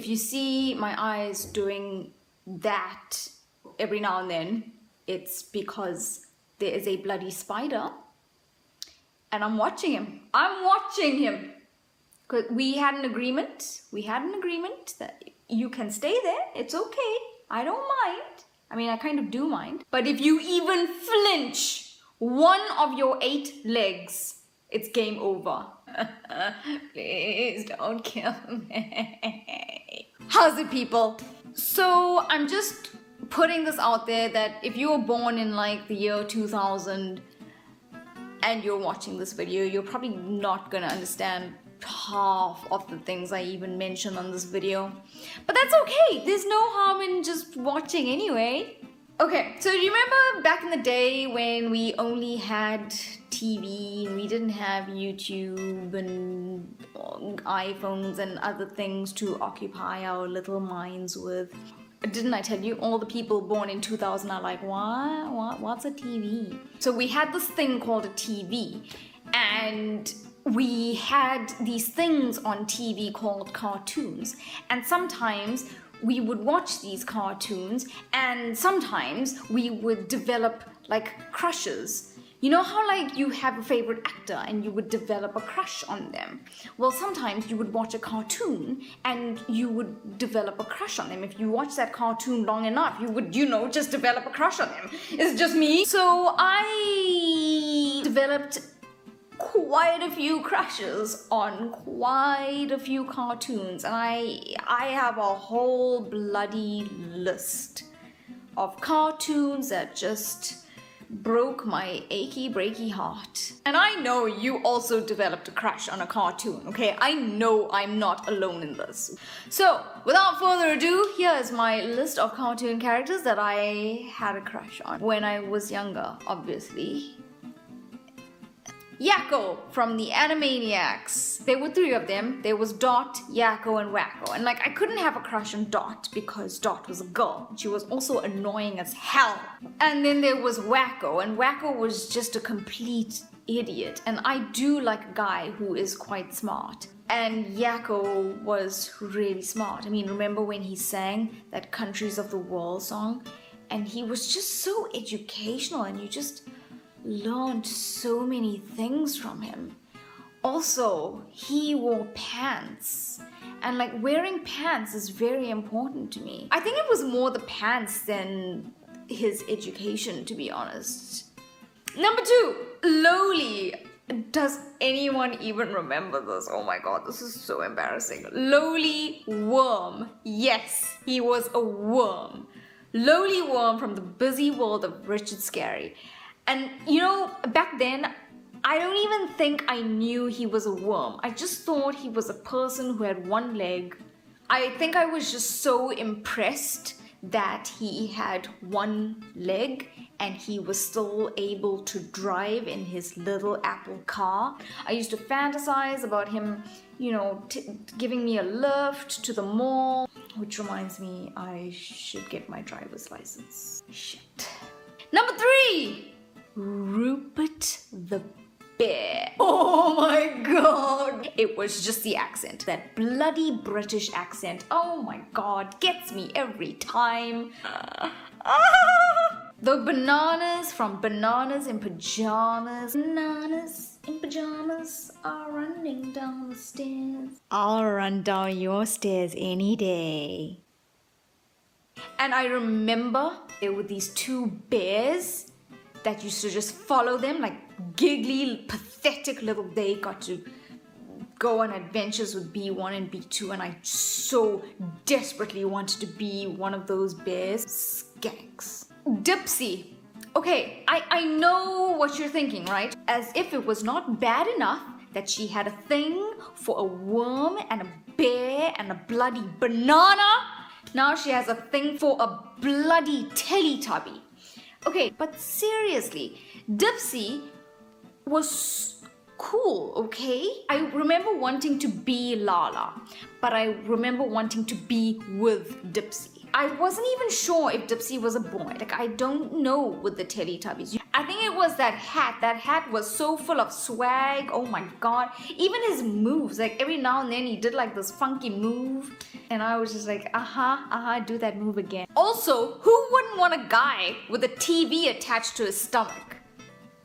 if you see my eyes doing that every now and then, it's because there is a bloody spider and I'm watching him. I'm watching him. 'Cause we had an agreement. We had an agreement that you can stay there. It's okay. I don't mind. I mean, I kind of do mind. But if you even flinch one of your 8 legs, it's game over. Please don't kill me. How's it, people? So I'm just putting this out there that if you were born in like the year 2000 and you're watching this video, you're probably not gonna understand half of the things I even mention on this video. But that's okay. There's no harm in just watching anyway. Okay, so do you remember back in the day when we only had TV and we didn't have YouTube and iPhones and other things to occupy our little minds with? Didn't I tell you all the people born in 2000 are like, what's a TV? So we had this thing called a TV, and we had these things on TV called cartoons, and sometimes we would watch these cartoons and sometimes we would develop like crushes. You know how like you have a favorite actor and you would develop a crush on them? Well, sometimes you would watch a cartoon and you would develop a crush on them. If you watch that cartoon long enough, you would, just develop a crush on them. It's just me. So I developed quite a few crushes on quite a few cartoons, and I have a whole bloody list of cartoons that just broke my achy breaky heart. And I know you also developed a crush on a cartoon, okay? I know I'm not alone in this. So without further ado, here is my list of cartoon characters that I had a crush on when I was younger, obviously. Yakko from the Animaniacs. There were 3 of them. There was Dot, Yakko, and Wacko. And like, I couldn't have a crush on Dot because Dot was a girl. She was also annoying as hell. And then there was Wacko, and Wacko was just a complete idiot. And I do like a guy who is quite smart. And Yakko was really smart. I mean, remember when he sang that Countries of the World song? And he was just so educational, and you just learned so many things from him. Also, he wore pants, and like wearing pants is very important to me. I think it was more the pants than his education, to be honest. Number 2, Loli. Does anyone even remember this? Oh my god, this is so embarrassing. Loli Worm. Yes, he was a worm. Loli Worm from the Busy World of Richard Scarry. And back then, I don't even think I knew he was a worm. I just thought he was a person who had 1 leg. I think I was just so impressed that he had 1 leg and he was still able to drive in his little Apple car. I used to fantasize about him, giving me a lift to the mall. Which reminds me, I should get my driver's license. Shit. Number 3! Rupert the Bear. Oh my god. It was just the accent. That bloody British accent. Oh my god. Gets me every time. The bananas from Bananas in Pajamas. Bananas in pajamas are running down the stairs. I'll run down your stairs any day. And I remember there were these 2 bears that used to just follow them, like giggly, pathetic little. They got to go on adventures with B1 and B2, and I so desperately wanted to be one of those bears. Skanks. Dipsy. Okay, I know what you're thinking, right? As if it was not bad enough that she had a thing for a worm and a bear and a bloody banana. Now she has a thing for a bloody Teletubby. Okay, but seriously, Dipsy was cool, okay? I remember wanting to be Lala, but I remember wanting to be with Dipsy. I wasn't even sure if Dipsy was a boy. Like, I don't know with the Teletubbies. I think it was that hat. That hat was so full of swag. Oh my god. Even his moves, like every now and then he did like this funky move. And I was just like, do that move again. Also, who wouldn't want a guy with a TV attached to his stomach?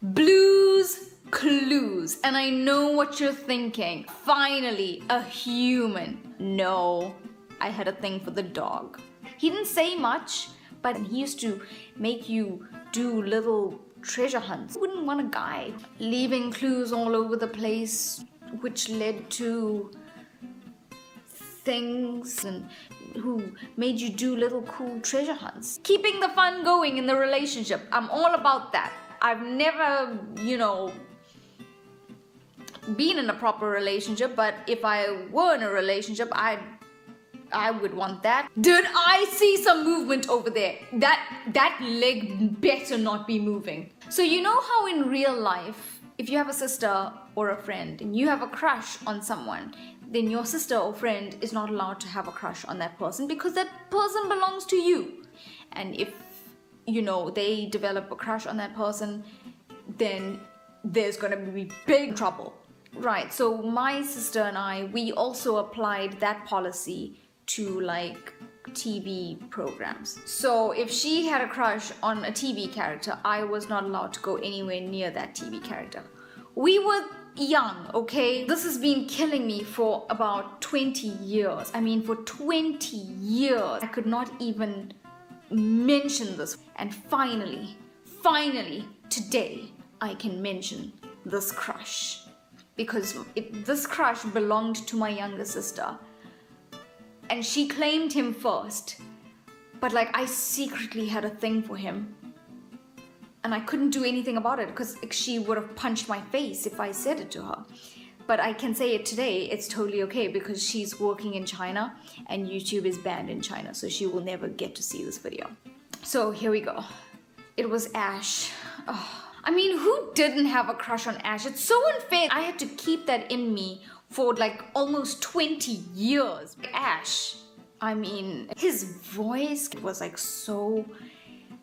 Blues Clues. And I know what you're thinking. Finally, a human. No, I had a thing for the dog. He didn't say much, but he used to make you do little treasure hunts. Who wouldn't want a guy leaving clues all over the place, which led to things, and who made you do little cool treasure hunts. Keeping the fun going in the relationship. I'm all about that. I've never, been in a proper relationship, but if I were in a relationship, I would want that. Did I see some movement over there? That leg better not be moving. So you know how in real life, if you have a sister or a friend and you have a crush on someone, then your sister or friend is not allowed to have a crush on that person because that person belongs to you. And if, they develop a crush on that person, then there's gonna be big trouble. Right, so my sister and I, we also applied that policy to like TV programs. So if she had a crush on a TV character, I was not allowed to go anywhere near that TV character. We were young, okay? This has been killing me for about 20 years. I mean, for 20 years, I could not even mention this. And finally, today, I can mention this crush. Because this crush belonged to my younger sister. And she claimed him first. But like, I secretly had a thing for him. And I couldn't do anything about it because she would have punched my face if I said it to her. But I can say it today, it's totally okay because she's working in China and YouTube is banned in China, so she will never get to see this video. So here we go. It was Ash. Oh, I mean, who didn't have a crush on Ash? It's so unfair. I had to keep that in me for like almost 20 years. Ash, I mean, his voice was like so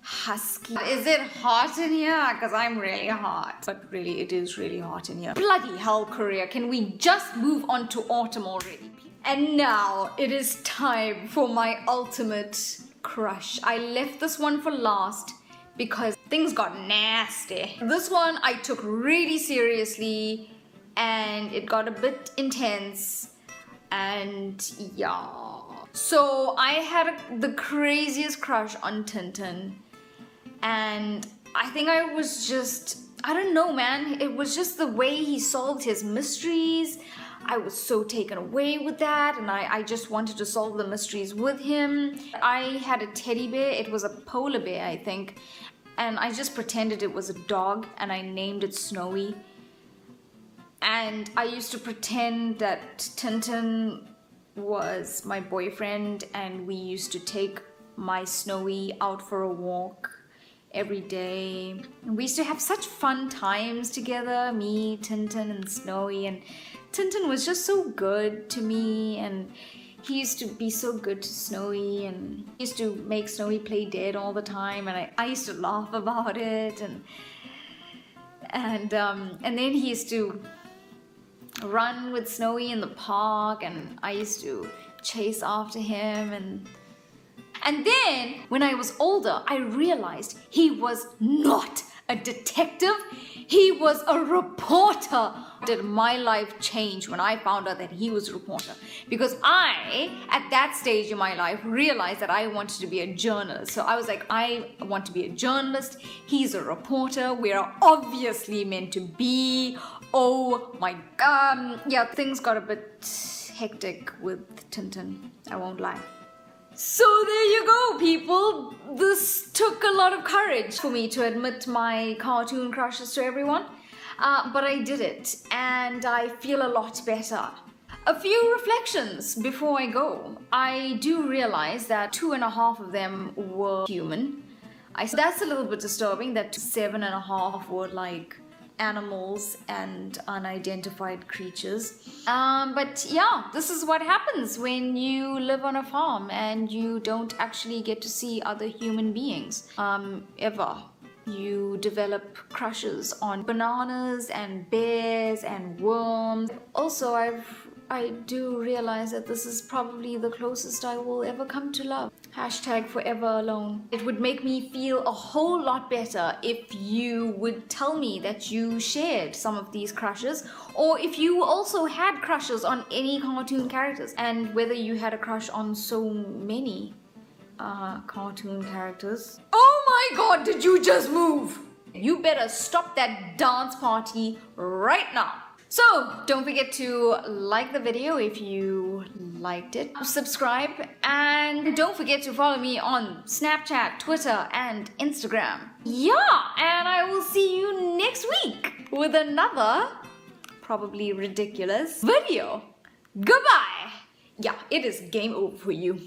husky. Is it hot in here? Because I'm really hot. But really, it is really hot in here. Bloody hell, Korea. Can we just move on to autumn already? And now it is time for my ultimate crush. I left this one for last because things got nasty. This one I took really seriously and it got a bit intense and yeah. So I had the craziest crush on Tintin. And I think I was just, I don't know, man. It was just the way he solved his mysteries. I was so taken away with that, and I just wanted to solve the mysteries with him. I had a teddy bear. It was a polar bear, I think. And I just pretended it was a dog, and I named it Snowy. And I used to pretend that Tintin was my boyfriend, and we used to take my Snowy out for a walk every day. And we used to have such fun times together, me, Tintin, and Snowy. And Tintin was just so good to me, and he used to be so good to Snowy, and he used to make Snowy play dead all the time, and I used to laugh about it, and then he used to run with Snowy in the park, and I used to chase after him, and then, when I was older, I realized he was not a detective, he was a reporter. Did my life change when I found out that he was a reporter? Because I, at that stage in my life, realized that I wanted to be a journalist. So I was like, I want to be a journalist, he's a reporter, we are obviously meant to be. Oh my god. Yeah, things got a bit hectic with Tintin, I won't lie. So there you go, people. This took a lot of courage for me to admit my cartoon crushes to everyone. But I did it, and I feel a lot better. A few reflections before I go. I do realize that 2.5 of them were human. That's a little bit disturbing that 7.5 were like animals and unidentified creatures. But yeah, this is what happens when you live on a farm and you don't actually get to see other human beings ever. You develop crushes on bananas and bears and worms. Also, I do realize that this is probably the closest I will ever come to love. Hashtag forever alone. It would make me feel a whole lot better if you would tell me that you shared some of these crushes, or if you also had crushes on any cartoon characters, and whether you had a crush on so many cartoon characters. Oh my god, did you just move? You better stop that dance party right now. So don't forget to like the video if you liked it, subscribe, and don't forget to follow me on Snapchat, Twitter, and Instagram. Yeah, and I will see you next week with another probably ridiculous video. Goodbye. Yeah, it is game over for you.